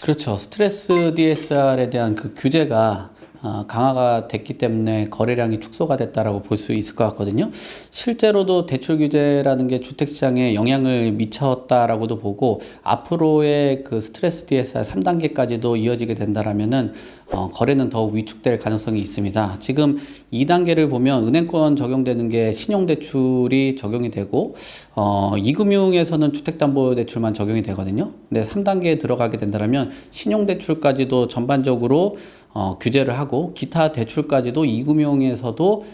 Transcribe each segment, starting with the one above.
그렇죠. 스트레스 DSR에 대한 그 규제가 강화가 됐기 때문에 거래량이 축소가 됐다라고 볼 수 있을 것 같거든요. 실제로도 대출 규제라는 게 주택시장에 영향을 미쳤다라고도 보고 앞으로의 그 스트레스 DSR 3단계까지도 이어지게 된다라면은 거래는 더욱 위축될 가능성이 있습니다. 지금 2단계를 보면 은행권 적용되는 게 신용대출이 적용이 되고 이금융에서는 주택담보대출만 적용이 되거든요. 근데 3단계에 들어가게 된다면 신용대출까지도 전반적으로 규제를 하고 기타 대출까지도 이금융에서도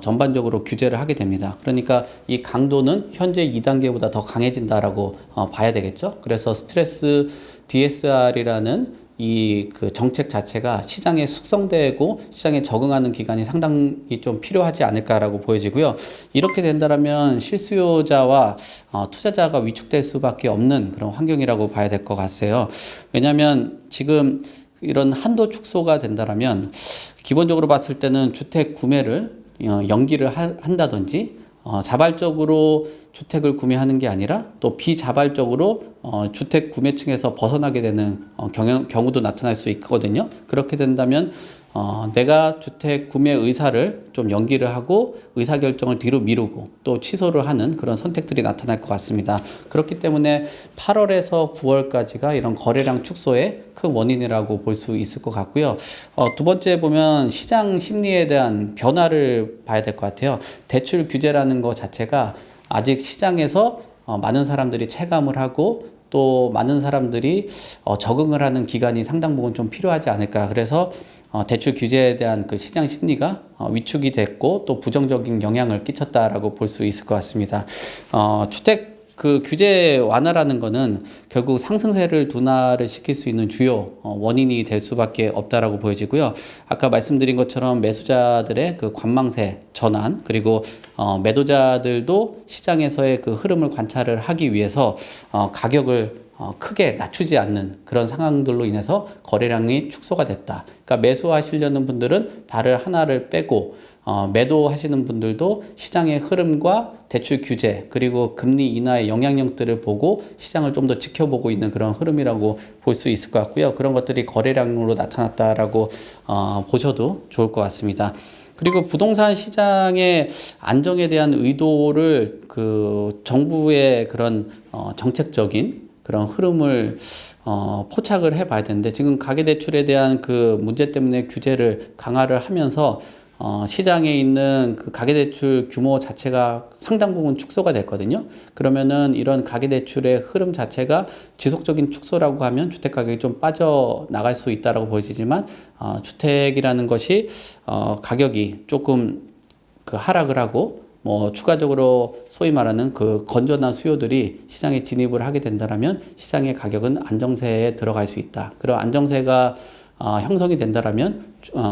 전반적으로 규제를 하게 됩니다. 그러니까 이 강도는 현재 2단계보다 더 강해진다라고 봐야 되겠죠. 그래서 스트레스 DSR이라는 이 그 정책 자체가 시장에 숙성되고 시장에 적응하는 기간이 상당히 좀 필요하지 않을까라고 보여지고요. 이렇게 된다면 실수요자와 투자자가 위축될 수밖에 없는 그런 환경이라고 봐야 될 것 같아요. 왜냐하면 지금 이런 한도 축소가 된다면 기본적으로 봤을 때는 주택 구매를 연기를 한다든지 자발적으로 주택을 구매하는 게 아니라 또 비자발적으로 주택 구매층에서 벗어나게 되는 경우도 나타날 수 있거든요. 그렇게 된다면 내가 주택 구매 의사를 좀 연기를 하고 의사결정을 뒤로 미루고 또 취소를 하는 그런 선택들이 나타날 것 같습니다. 그렇기 때문에 8월에서 9월까지가 이런 거래량 축소의 큰 원인이라고 볼 수 있을 것 같고요. 두 번째 보면 시장 심리에 대한 변화를 봐야 될 것 같아요. 대출 규제라는 것 자체가 아직 시장에서 많은 사람들이 체감을 하고 또 많은 사람들이 적응을 하는 기간이 상당 부분 좀 필요하지 않을까. 그래서 대출 규제에 대한 그 시장 심리가 위축이 됐고 또 부정적인 영향을 끼쳤다라고 볼 수 있을 것 같습니다. 주택 그 규제 완화라는 거는 결국 상승세를 둔화를 시킬 수 있는 주요 원인이 될 수밖에 없다라고 보여지고요. 아까 말씀드린 것처럼 매수자들의 그 관망세 전환 그리고 매도자들도 시장에서의 그 흐름을 관찰을 하기 위해서 가격을 크게 낮추지 않는 그런 상황들로 인해서 거래량이 축소가 됐다. 그러니까 매수하시려는 분들은 발을 하나를 빼고 매도하시는 분들도 시장의 흐름과 대출 규제 그리고 금리 인하의 영향력들을 보고 시장을 좀 더 지켜보고 있는 그런 흐름이라고 볼 수 있을 것 같고요. 그런 것들이 거래량으로 나타났다라고 보셔도 좋을 것 같습니다. 그리고 부동산 시장의 안정에 대한 의도를 그 정부의 그런 정책적인 그런 흐름을 포착을 해봐야 되는데 지금 가계대출에 대한 그 문제 때문에 규제를 강화를 하면서 시장에 있는 그 가계대출 규모 자체가 상당 부분 축소가 됐거든요. 그러면은 이런 가계대출의 흐름 자체가 지속적인 축소라고 하면 주택가격이 좀 빠져나갈 수 있다라고 보여지지만 주택이라는 것이 가격이 조금 그 하락을 하고 뭐 추가적으로 소위 말하는 그 건전한 수요들이 시장에 진입을 하게 된다면 시장의 가격은 안정세에 들어갈 수 있다. 그런 안정세가 형성이 된다면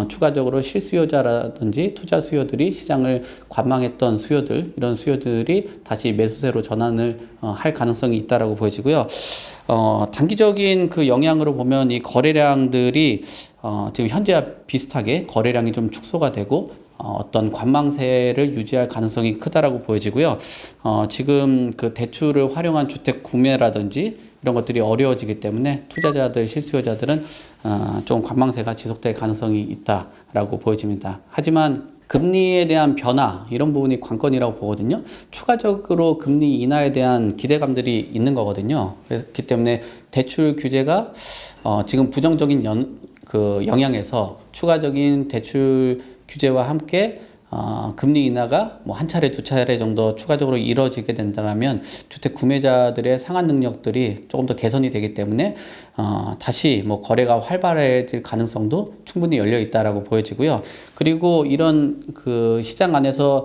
추가적으로 실수요자라든지 투자 수요들이 시장을 관망했던 수요들 이런 수요들이 다시 매수세로 전환을 할 가능성이 있다라고 보여지고요. 단기적인 그 영향으로 보면 이 거래량들이 지금 현재와 비슷하게 거래량이 좀 축소가 되고 어떤 관망세를 유지할 가능성이 크다라고 보여지고요. 지금 그 대출을 활용한 주택 구매라든지 이런 것들이 어려워지기 때문에 투자자들, 실수요자들은 좀 관망세가 지속될 가능성이 있다라고 보여집니다. 하지만 금리에 대한 변화 이런 부분이 관건이라고 보거든요. 추가적으로 금리 인하에 대한 기대감들이 있는 거거든요. 그렇기 때문에 대출 규제가 지금 부정적인 영향에서 추가적인 대출 규제와 함께 금리 인하가 뭐 한 차례, 두 차례 정도 추가적으로 이루어지게 된다면 주택 구매자들의 상환 능력들이 조금 더 개선이 되기 때문에 다시 뭐 거래가 활발해질 가능성도 충분히 열려 있다라고 보여지고요. 그리고 이런 그 시장 안에서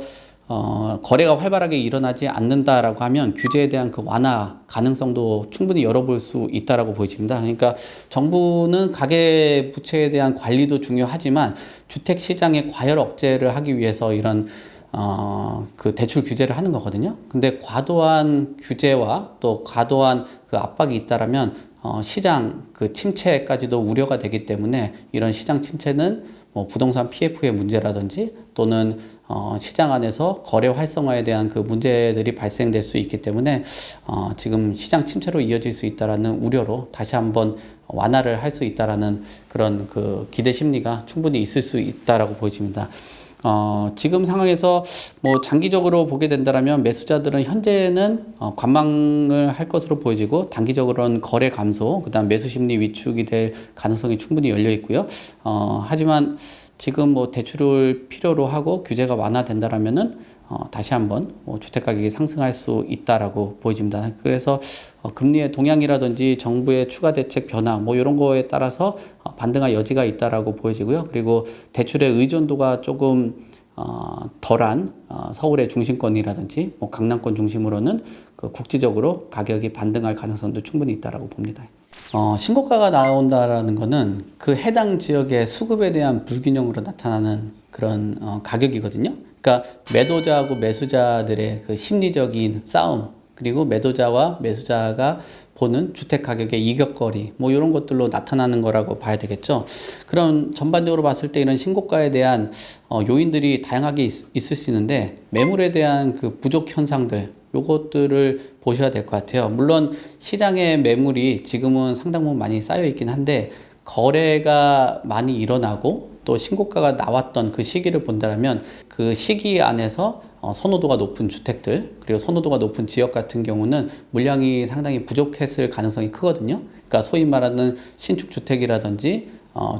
거래가 활발하게 일어나지 않는다라고 하면 규제에 대한 그 완화 가능성도 충분히 열어볼 수 있다라고 보여집니다. 그러니까 정부는 가계 부채에 대한 관리도 중요하지만 주택 시장의 과열 억제를 하기 위해서 이런 그 대출 규제를 하는 거거든요. 근데 과도한 규제와 또 과도한 그 압박이 있다라면 시장 그 침체까지도 우려가 되기 때문에 이런 시장 침체는 뭐 부동산 PF의 문제라든지 또는 시장 안에서 거래 활성화에 대한 그 문제들이 발생될 수 있기 때문에 지금 시장 침체로 이어질 수 있다라는 우려로 다시 한번 완화를 할 수 있다라는 그런 그 기대 심리가 충분히 있을 수 있다라고 보여집니다. 지금 상황에서 뭐 장기적으로 보게 된다면 매수자들은 현재는 관망을 할 것으로 보여지고, 단기적으로는 거래 감소, 그다음 매수 심리 위축이 될 가능성이 충분히 열려 있고요. 하지만 지금 뭐 대출을 필요로 하고 규제가 완화된다라면은 다시 한번 뭐 주택 가격이 상승할 수 있다라고 보여집니다. 그래서 금리의 동향이라든지 정부의 추가 대책 변화 뭐 이런 거에 따라서 반등할 여지가 있다라고 보여지고요. 그리고 대출의 의존도가 조금 덜한 서울의 중심권이라든지 뭐 강남권 중심으로는 그 국지적으로 가격이 반등할 가능성도 충분히 있다라고 봅니다. 신고가가 나온다라는 거는 그 해당 지역의 수급에 대한 불균형으로 나타나는 그런 가격이거든요. 그러니까 매도자하고 매수자들의 그 심리적인 싸움, 그리고 매도자와 매수자가 보는 주택 가격의 이격거리 뭐 이런 것들로 나타나는 거라고 봐야 되겠죠. 그럼 전반적으로 봤을 때 이런 신고가에 대한 요인들이 다양하게 있을 수 있는데, 매물에 대한 그 부족 현상들 요것들을 보셔야 될 것 같아요. 물론 시장의 매물이 지금은 상당 부분 많이 쌓여 있긴 한데, 거래가 많이 일어나고 또 신고가가 나왔던 그 시기를 본다면 그 시기 안에서 선호도가 높은 주택들, 그리고 선호도가 높은 지역 같은 경우는 물량이 상당히 부족했을 가능성이 크거든요. 그러니까 소위 말하는 신축 주택이라든지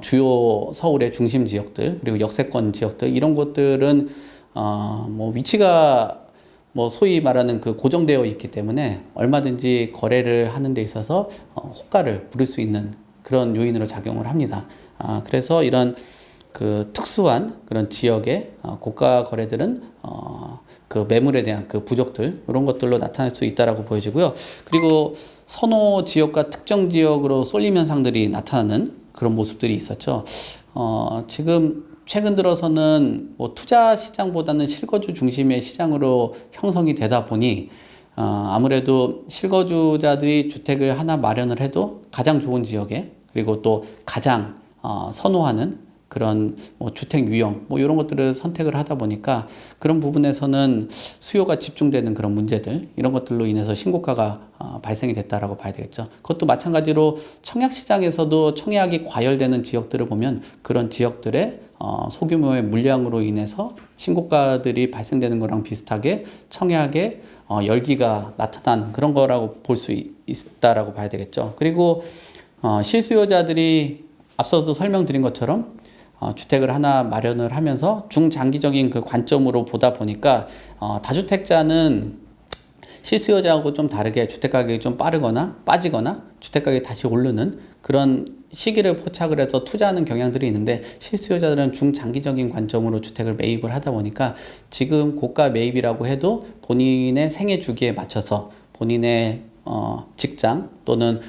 주요 서울의 중심 지역들, 그리고 역세권 지역들, 이런 곳들은 뭐 위치가 뭐 소위 말하는 그 고정되어 있기 때문에 얼마든지 거래를 하는 데 있어서 호가를 부를 수 있는 그런 요인으로 작용을 합니다. 그래서 이런 그 특수한 그런 지역의 고가 거래들은 그 매물에 대한 그 부족들, 이런 것들로 나타날 수 있다라고 보여지고요. 그리고 선호 지역과 특정 지역으로 쏠림 현상들이 나타나는 그런 모습들이 있었죠. 지금 최근 들어서는 뭐 투자 시장보다는 실거주 중심의 시장으로 형성이 되다 보니 아무래도 실거주자들이 주택을 하나 마련을 해도 가장 좋은 지역에, 그리고 또 가장 선호하는 그런 뭐 주택 유형 뭐 이런 것들을 선택을 하다 보니까 그런 부분에서는 수요가 집중되는 그런 문제들, 이런 것들로 인해서 신고가가 발생이 됐다라고 봐야 되겠죠. 그것도 마찬가지로 청약 시장에서도 청약이 과열되는 지역들을 보면 그런 지역들의 소규모의 물량으로 인해서 신고가들이 발생되는 거랑 비슷하게 청약의 열기가 나타난 그런 거라고 볼 수 있다라고 봐야 되겠죠. 그리고 실수요자들이 앞서서 설명드린 것처럼 주택을 하나 마련을 하면서 중장기적인 그 관점으로 보다 보니까 다주택자는 실수요자하고 좀 다르게 주택 가격이 좀 빠르거나 빠지거나 주택 가격이 다시 오르는 그런 시기를 포착을 해서 투자하는 경향들이 있는데, 실수요자들은 중장기적인 관점으로 주택을 매입을 하다 보니까 지금 고가 매입이라고 해도 본인의 생애 주기에 맞춰서 본인의 직장 또는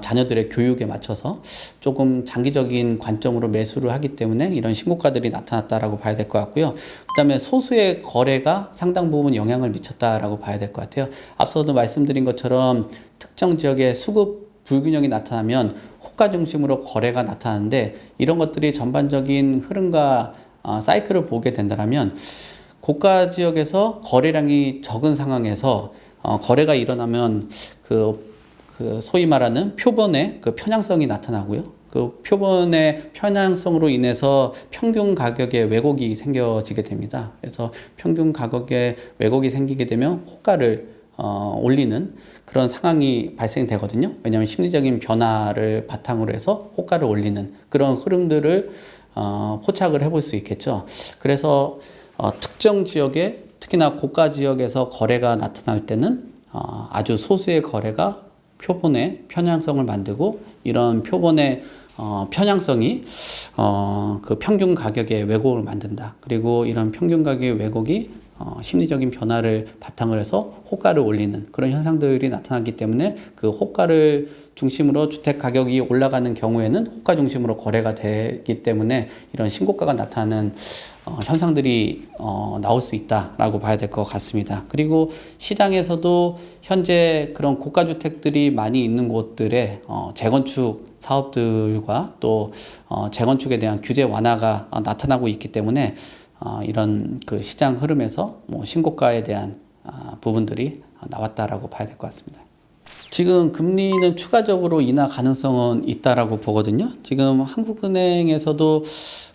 자녀들의 교육에 맞춰서 조금 장기적인 관점으로 매수를 하기 때문에 이런 신고가들이 나타났다라고 봐야 될 것 같고요. 그 다음에 소수의 거래가 상당 부분 영향을 미쳤다라고 봐야 될 것 같아요. 앞서도 말씀드린 것처럼 특정 지역의 수급 불균형이 나타나면 호가 중심으로 거래가 나타나는데, 이런 것들이 전반적인 흐름과 사이클을 보게 된다면 고가 지역에서 거래량이 적은 상황에서 거래가 일어나면 그 소위 말하는 표본의 그 편향성이 나타나고요. 그 표본의 편향성으로 인해서 평균 가격에 왜곡이 생겨지게 됩니다. 그래서 평균 가격에 왜곡이 생기게 되면 호가를 올리는 그런 상황이 발생되거든요. 왜냐하면 심리적인 변화를 바탕으로 해서 호가를 올리는 그런 흐름들을 포착을 해볼 수 있겠죠. 그래서 특정 지역에, 특히나 고가 지역에서 거래가 나타날 때는 아주 소수의 거래가 표본의 편향성을 만들고, 이런 표본의 편향성이 그 평균 가격의 왜곡을 만든다. 그리고 이런 평균 가격의 왜곡이 심리적인 변화를 바탕으로 해서 호가를 올리는 그런 현상들이 나타나기 때문에 그 호가를 중심으로 주택 가격이 올라가는 경우에는 호가 중심으로 거래가 되기 때문에 이런 신고가가 나타나는 현상들이 나올 수 있다라고 봐야 될 것 같습니다. 그리고 시장에서도 현재 그런 고가 주택들이 많이 있는 곳들에 재건축 사업들과 또 재건축에 대한 규제 완화가 나타나고 있기 때문에 이런 그 시장 흐름에서 뭐 신고가에 대한 부분들이 나왔다라고 봐야 될 것 같습니다. 지금 금리는 추가적으로 인하 가능성은 있다라고 보거든요. 지금 한국은행에서도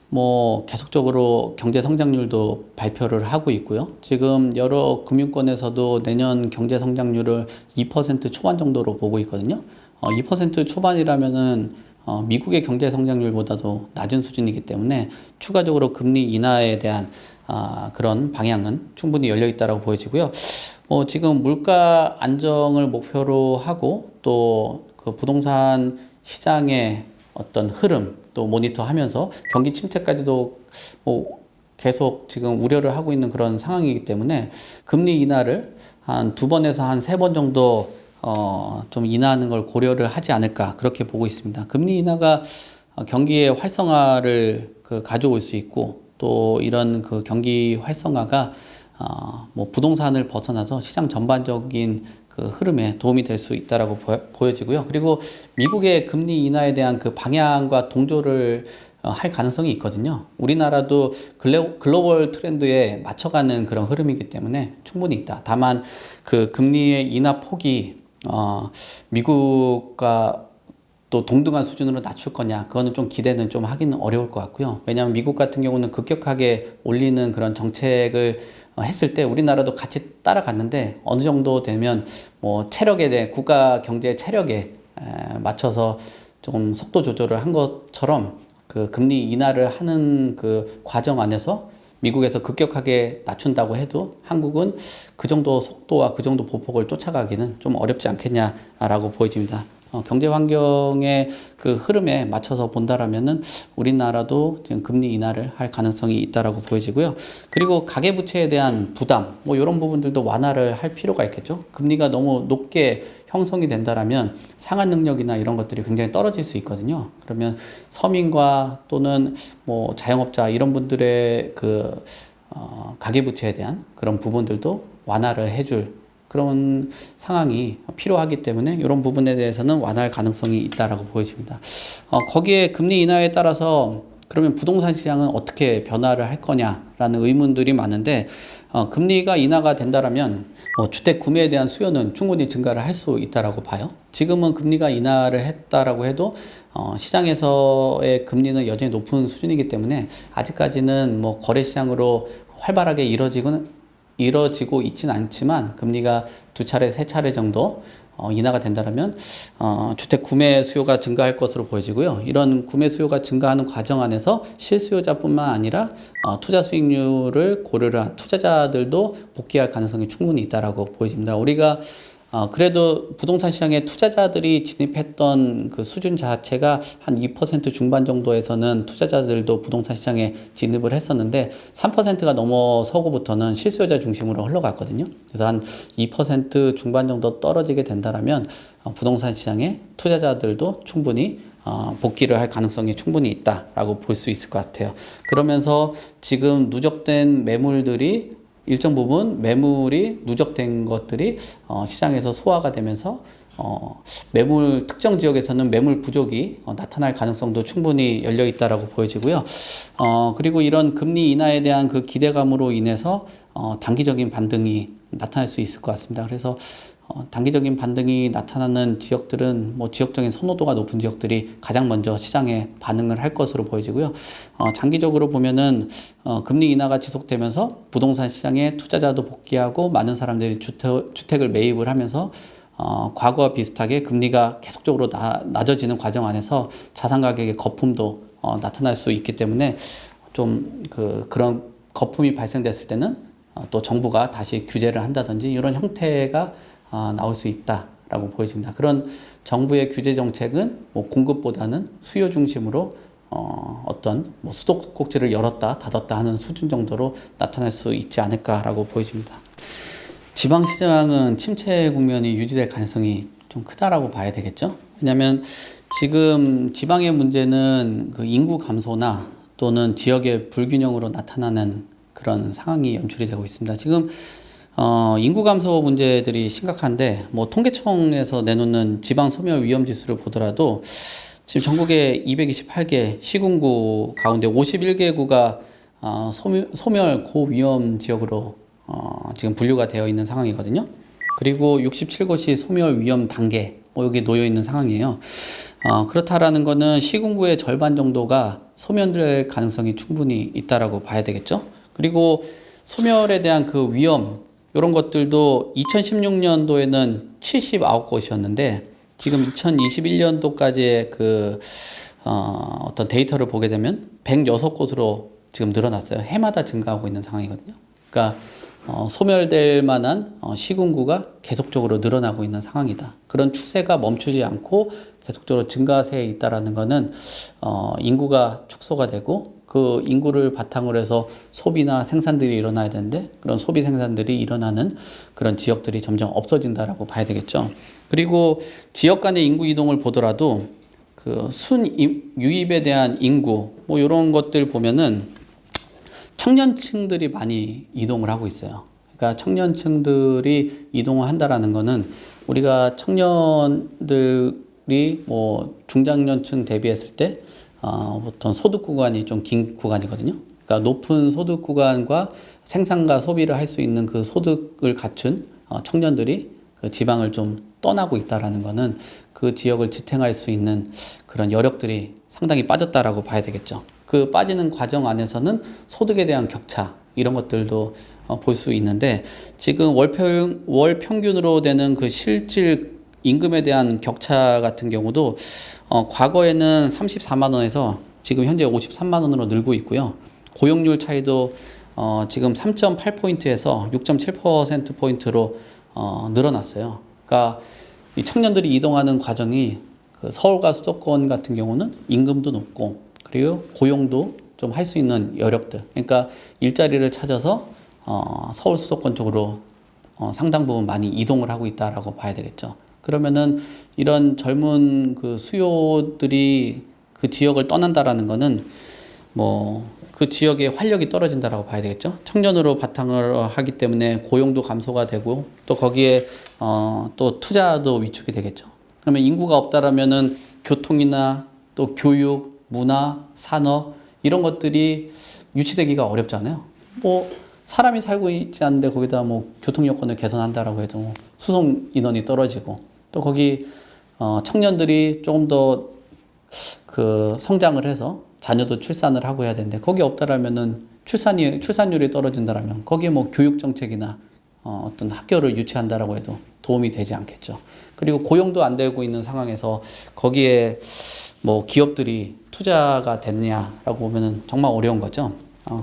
뭐 계속적으로 경제 성장률도 발표를 하고 있고요. 지금 여러 금융권에서도 내년 경제 성장률을 2% 초반 정도로 보고 있거든요. 2% 초반이라면은 미국의 경제 성장률보다도 낮은 수준이기 때문에 추가적으로 금리 인하에 대한 그런 방향은 충분히 열려 있다라고 보여지고요. 지금 물가 안정을 목표로 하고 또 그 부동산 시장의 어떤 흐름 또 모니터하면서 경기 침체까지도 뭐 계속 지금 우려를 하고 있는 그런 상황이기 때문에 금리 인하를 한 2번에서 한 3번 정도 좀 인하하는 걸 고려를 하지 않을까 그렇게 보고 있습니다. 금리 인하가 경기의 활성화를 가져올 수 있고 또 이런 그 경기 활성화가 뭐 부동산을 벗어나서 시장 전반적인 그 흐름에 도움이 될 수 있다라고 보여지고요. 그리고 미국의 금리 인하에 대한 그 방향과 동조를 할 가능성이 있거든요. 우리나라도 글로벌 트렌드에 맞춰가는 그런 흐름이기 때문에 충분히 있다. 다만 그 금리의 인하 폭이 미국과 또 동등한 수준으로 낮출 거냐, 그거는 좀 기대는 좀 하기는 어려울 것 같고요. 왜냐하면 미국 같은 경우는 급격하게 올리는 그런 정책을 했을 때 우리나라도 같이 따라갔는데 어느 정도 되면 뭐 체력에 대해 국가 경제 체력에 맞춰서 조금 속도 조절을 한 것처럼 그 금리 인하를 하는 그 과정 안에서 미국에서 급격하게 낮춘다고 해도 한국은 그 정도 속도와 그 정도 보폭을 쫓아가기는 좀 어렵지 않겠냐라고 보여집니다. 경제 환경의 그 흐름에 맞춰서 본다라면은 우리나라도 지금 금리 인하를 할 가능성이 있다라고 보여지고요. 그리고 가계부채에 대한 부담, 뭐 이런 부분들도 완화를 할 필요가 있겠죠. 금리가 너무 높게 형성이 된다라면 상환 능력이나 이런 것들이 굉장히 떨어질 수 있거든요. 그러면 서민과 또는 뭐 자영업자 이런 분들의 그 가계부채에 대한 그런 부분들도 완화를 해줄 그런 상황이 필요하기 때문에 이런 부분에 대해서는 완화할 가능성이 있다라고 보여집니다. 거기에 금리 인하에 따라서 그러면 부동산 시장은 어떻게 변화를 할 거냐라는 의문들이 많은데 금리가 인하가 된다라면 주택 구매에 대한 수요는 충분히 증가를 할 수 있다라고 봐요. 지금은 금리가 인하를 했다라고 해도 시장에서의 금리는 여전히 높은 수준이기 때문에 아직까지는 뭐 거래 시장으로 활발하게 이뤄지고 있지는 않지만 금리가 2차례, 3차례 정도 인하가 된다면 주택 구매 수요가 증가할 것으로 보여지고요. 이런 구매 수요가 증가하는 과정 안에서 실수요자뿐만 아니라 투자 수익률을 고려를 한 투자자들도 복귀할 가능성이 충분히 있다라고 보여집니다. 우리가 그래도 부동산 시장에 투자자들이 진입했던 그 수준 자체가 한 2% 중반 정도에서는 투자자들도 부동산 시장에 진입을 했었는데 3%가 넘어서고부터는 실수요자 중심으로 흘러갔거든요. 그래서 한 2% 중반 정도 떨어지게 된다면 부동산 시장에 투자자들도 충분히 복귀를 할 가능성이 충분히 있다라고 볼 수 있을 것 같아요. 그러면서 지금 누적된 매물들이 일정 부분 매물이 누적된 것들이 시장에서 소화가 되면서 매물 특정 지역에서는 매물 부족이 나타날 가능성도 충분히 열려 있다라고 보여지고요. 그리고 이런 금리 인하에 대한 그 기대감으로 인해서 단기적인 반등이 나타날 수 있을 것 같습니다. 그래서 단기적인 반등이 나타나는 지역들은 뭐 지역적인 선호도가 높은 지역들이 가장 먼저 시장에 반응을 할 것으로 보여지고요. 장기적으로 보면은 금리 인하가 지속되면서 부동산 시장에 투자자도 복귀하고 많은 사람들이 주택을 매입을 하면서 과거와 비슷하게 금리가 계속적으로 낮아지는 과정 안에서 자산 가격의 거품도 나타날 수 있기 때문에 좀 그런 거품이 발생됐을 때는 또 정부가 다시 규제를 한다든지 이런 형태가 나올 수 있다라고 보여집니다. 그런 정부의 규제 정책은 뭐 공급보다는 수요 중심으로 어떤 뭐 수도꼭지를 열었다 닫았다 하는 수준 정도로 나타날 수 있지 않을까라고 보여집니다. 지방시장은 침체 국면이 유지될 가능성이 좀 크다라고 봐야 되겠죠. 왜냐하면 지금 지방의 문제는 그 인구 감소나 또는 지역의 불균형으로 나타나는 그런 상황이 연출이 되고 있습니다. 지금 인구 감소 문제들이 심각한데 뭐 통계청에서 내놓는 지방 소멸 위험 지수를 보더라도 지금 전국에 228개 시군구 가운데 51개구가 소멸 고위험 지역으로 지금 분류가 되어 있는 상황이거든요. 그리고 67곳이 소멸 위험 단계, 여기 놓여 있는 상황이에요. 그렇다라는 거는 시군구의 절반 정도가 소멸될 가능성이 충분히 있다라고 봐야 되겠죠. 그리고 소멸에 대한 그 위험, 이런 것들도 2016년도에는 79곳이었는데 지금 2021년도까지의 어떤 데이터를 보게 되면 106곳으로 지금 늘어났어요. 해마다 증가하고 있는 상황이거든요. 그러니까 소멸될 만한 시군구가 계속적으로 늘어나고 있는 상황이다. 그런 추세가 멈추지 않고 계속적으로 증가세에 있다라는 것은 인구가 축소가 되고 그 인구를 바탕으로 해서 소비나 생산들이 일어나야 되는데 그런 소비 생산들이 일어나는 그런 지역들이 점점 없어진다라고 봐야 되겠죠. 그리고 지역 간의 인구 이동을 보더라도 그 유입에 대한 인구 이런 것들 보면은 청년층들이 많이 이동을 하고 있어요. 그러니까 청년층들이 이동을 한다라는 거는 우리가 청년들이 중장년층 대비했을 때 보통 소득 구간이 좀 긴 구간이거든요. 그러니까 높은 소득 구간과 생산과 소비를 할 수 있는 그 소득을 갖춘 청년들이 그 지방을 좀 떠나고 있다라는 거는 그 지역을 지탱할 수 있는 그런 여력들이 상당히 빠졌다라고 봐야 되겠죠. 그 빠지는 과정 안에서는 소득에 대한 격차 이런 것들도 볼 수 있는데 지금 월 평균으로 되는 그 실질 임금에 대한 격차 같은 경우도 과거에는 34만 원에서 지금 현재 53만 원으로 늘고 있고요. 고용률 차이도 지금 3.8포인트에서 6.7%포인트로 늘어났어요. 그러니까 이 청년들이 이동하는 과정이 그 서울과 수도권 같은 경우는 임금도 높고 그리고 고용도 좀 할 수 있는 여력들. 그러니까 일자리를 찾아서 서울 수도권 쪽으로 상당 부분 많이 이동을 하고 있다라고 봐야 되겠죠. 그러면은 이런 젊은 그 수요들이 그 지역을 떠난다라는 거는 그 지역의 활력이 떨어진다라고 봐야 되겠죠. 청년으로 바탕을 하기 때문에 고용도 감소가 되고 또 거기에 또 투자도 위축이 되겠죠. 그러면 인구가 없다라면은 교통이나 또 교육, 문화, 산업 이런 것들이 유치되기가 어렵잖아요. 사람이 살고 있지 않은데 거기다 교통 여건을 개선한다라고 해도 수송 인원이 떨어지고 또 거기 청년들이 조금 더 그 성장을 해서 자녀도 출산을 하고 해야 되는데 거기 없다라면은 출산율이 떨어진다라면 거기에 교육 정책이나 어떤 학교를 유치한다라고 해도 도움이 되지 않겠죠. 그리고 고용도 안 되고 있는 상황에서 거기에 기업들이 투자가 됐냐라고 보면은 정말 어려운 거죠.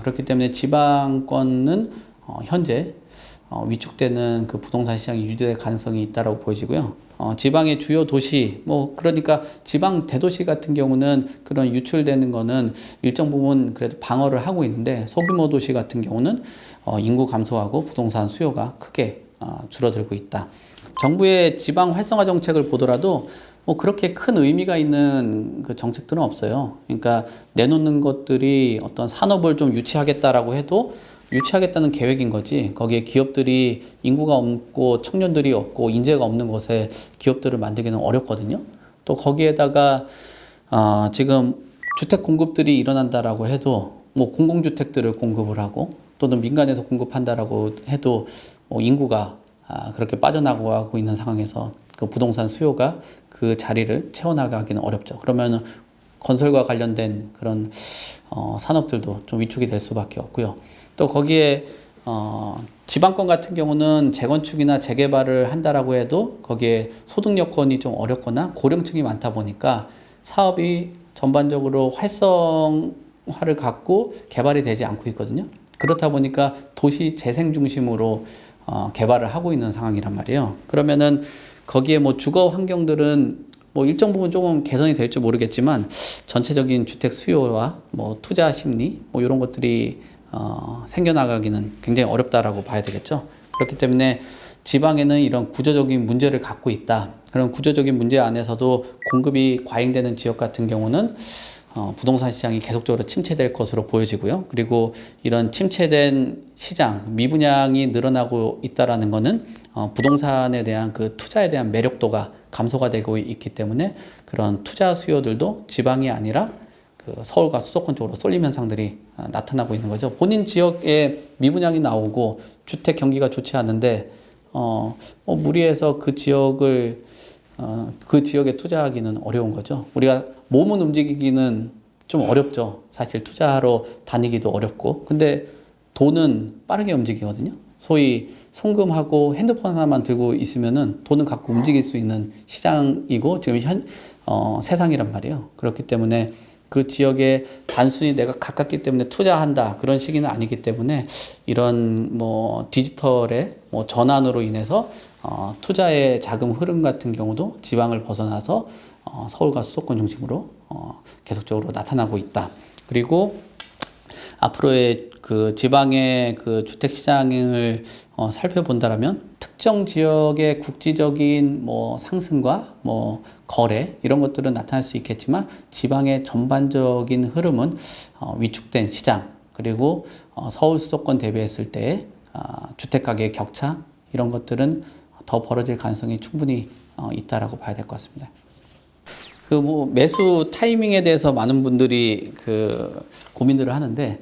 그렇기 때문에 지방권은 현재 위축되는 그 부동산 시장이 유지될 가능성이 있다라고 보여지고요. 지방의 주요 도시, 그러니까 지방 대도시 같은 경우는 그런 유출되는 거는 일정 부분 그래도 방어를 하고 있는데 소규모 도시 같은 경우는 인구 감소하고 부동산 수요가 크게 줄어들고 있다. 정부의 지방 활성화 정책을 보더라도 그렇게 큰 의미가 있는 그 정책들은 없어요. 그러니까 내놓는 것들이 어떤 산업을 좀 유치하겠다라고 해도 유치하겠다는 계획인 거지 거기에 기업들이 인구가 없고 청년들이 없고 인재가 없는 곳에 기업들을 만들기는 어렵거든요. 또 거기에다가 지금 주택 공급들이 일어난다라고 해도 공공주택들을 공급을 하고 또는 민간에서 공급한다라고 해도 인구가 그렇게 빠져나가고 있는 상황에서 그 부동산 수요가 그 자리를 채워나가기는 어렵죠. 그러면 건설과 관련된 그런 산업들도 좀 위축이 될 수밖에 없고요. 또 거기에 지방권 같은 경우는 재건축이나 재개발을 한다라고 해도 거기에 소득 여건이 좀 어렵거나 고령층이 많다 보니까 사업이 전반적으로 활성화를 갖고 개발이 되지 않고 있거든요. 그렇다 보니까 도시 재생 중심으로 개발을 하고 있는 상황이란 말이에요. 그러면은 거기에 주거 환경들은 일정 부분 조금 개선이 될지 모르겠지만 전체적인 주택 수요와 투자 심리 이런 것들이 생겨나가기는 굉장히 어렵다라고 봐야 되겠죠. 그렇기 때문에 지방에는 이런 구조적인 문제를 갖고 있다. 그런 구조적인 문제 안에서도 공급이 과잉되는 지역 같은 경우는 부동산 시장이 계속적으로 침체될 것으로 보여지고요. 그리고 이런 침체된 시장, 미분양이 늘어나고 있다라는 것은 부동산에 대한 그 투자에 대한 매력도가 감소가 되고 있기 때문에 그런 투자 수요들도 지방이 아니라 그 서울과 수도권 쪽으로 쏠림 현상들이 나타나고 있는 거죠. 본인 지역에 미분양이 나오고 주택 경기가 좋지 않은데 무리해서 그 지역을 그 지역에 투자하기는 어려운 거죠. 우리가 몸은 움직이기는 좀 어렵죠. 사실 투자하러 다니기도 어렵고. 근데 돈은 빠르게 움직이거든요. 소위 송금하고 핸드폰 하나만 들고 있으면은 돈은 갖고 움직일 수 있는 시장이고 지금 세상이란 말이에요. 그렇기 때문에 그 지역에 단순히 내가 가깝기 때문에 투자한다 그런 시기는 아니기 때문에 이런 디지털의 전환으로 인해서 투자의 자금 흐름 같은 경우도 지방을 벗어나서 서울과 수도권 중심으로 계속적으로 나타나고 있다. 그리고 앞으로의 그 지방의 그 주택 시장을 살펴본다라면 특정 지역의 국지적인 상승과 거래 이런 것들은 나타날 수 있겠지만 지방의 전반적인 흐름은 위축된 시장 그리고 서울 수도권 대비했을 때 주택 가격 격차 이런 것들은 더 벌어질 가능성이 충분히 있다라고 봐야 될 것 같습니다. 매수 타이밍에 대해서 많은 분들이 고민들을 하는데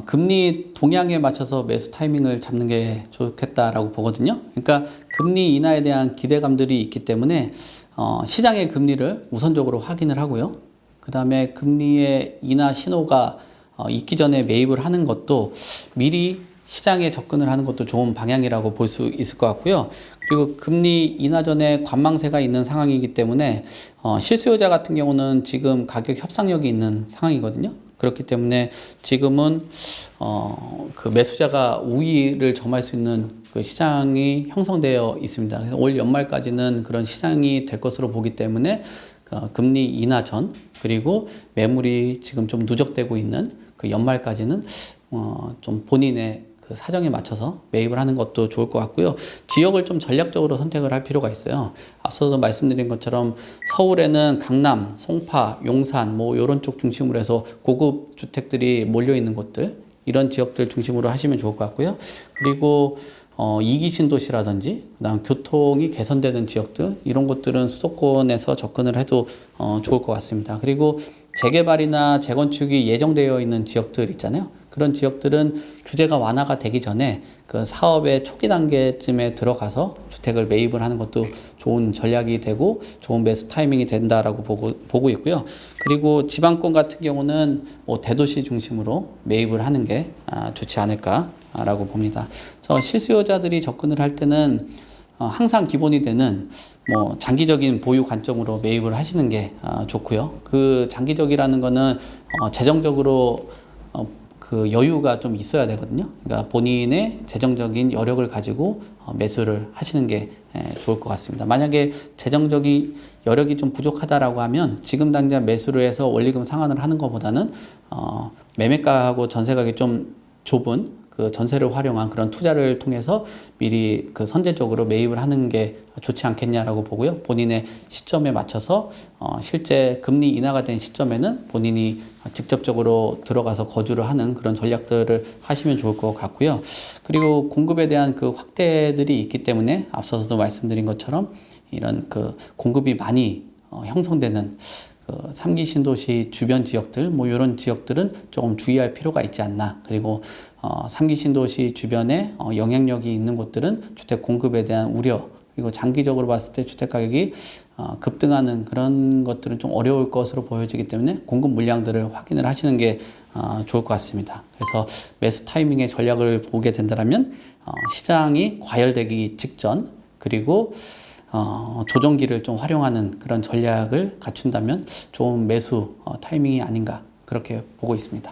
금리 동향에 맞춰서 매수 타이밍을 잡는 게 좋겠다라고 보거든요. 그러니까 금리 인하에 대한 기대감들이 있기 때문에 시장의 금리를 우선적으로 확인을 하고요. 그 다음에 금리의 인하 신호가 있기 전에 매입을 하는 것도 미리 시장에 접근을 하는 것도 좋은 방향이라고 볼 수 있을 것 같고요. 그리고 금리 인하 전에 관망세가 있는 상황이기 때문에 실수요자 같은 경우는 지금 가격 협상력이 있는 상황이거든요. 그렇기 때문에 지금은 그 매수자가 우위를 점할 수 있는 그 시장이 형성되어 있습니다. 그래서 올 연말까지는 그런 시장이 될 것으로 보기 때문에 금리 인하 전 그리고 매물이 지금 좀 누적되고 있는 그 연말까지는 좀 본인의 그 사정에 맞춰서 매입을 하는 것도 좋을 것 같고요. 지역을 좀 전략적으로 선택을 할 필요가 있어요. 앞서도 말씀드린 것처럼 서울에는 강남, 송파, 용산 이런 쪽 중심으로 해서 고급 주택들이 몰려 있는 곳들 이런 지역들 중심으로 하시면 좋을 것 같고요. 그리고 2기 신도시라든지 그다음 교통이 개선되는 지역들 이런 곳들은 수도권에서 접근을 해도 좋을 것 같습니다. 그리고 재개발이나 재건축이 예정되어 있는 지역들 있잖아요. 그런 지역들은 규제가 완화가 되기 전에 그 사업의 초기 단계쯤에 들어가서 주택을 매입을 하는 것도 좋은 전략이 되고 좋은 매수 타이밍이 된다라고 보고 있고요. 그리고 지방권 같은 경우는 대도시 중심으로 매입을 하는 게 좋지 않을까라고 봅니다. 그래서 실수요자들이 접근을 할 때는 항상 기본이 되는 장기적인 보유 관점으로 매입을 하시는 게 좋고요. 그 장기적이라는 거는 재정적으로 그 여유가 좀 있어야 되거든요. 그러니까 본인의 재정적인 여력을 가지고 매수를 하시는 게 좋을 것 같습니다. 만약에 재정적인 여력이 좀 부족하다라고 하면 지금 당장 매수를 해서 원리금 상환을 하는 것보다는 매매가하고 전세가격이 좀 좁은 그 전세를 활용한 그런 투자를 통해서 미리 그 선제적으로 매입을 하는 게 좋지 않겠냐라고 보고요. 본인의 시점에 맞춰서 실제 금리 인하가 된 시점에는 본인이 직접적으로 들어가서 거주를 하는 그런 전략들을 하시면 좋을 것 같고요. 그리고 공급에 대한 그 확대들이 있기 때문에 앞서서도 말씀드린 것처럼 이런 그 공급이 많이 형성되는 그 3기 신도시 주변 지역들 이런 지역들은 조금 주의할 필요가 있지 않나. 그리고 3기 신도시 주변에 영향력이 있는 곳들은 주택 공급에 대한 우려 그리고 장기적으로 봤을 때 주택 가격이 급등하는 그런 것들은 좀 어려울 것으로 보여지기 때문에 공급 물량들을 확인을 하시는 게 좋을 것 같습니다. 그래서 매수 타이밍의 전략을 보게 된다면 시장이 과열되기 직전 그리고 조정기를 좀 활용하는 그런 전략을 갖춘다면 좋은 매수 타이밍이 아닌가 그렇게 보고 있습니다.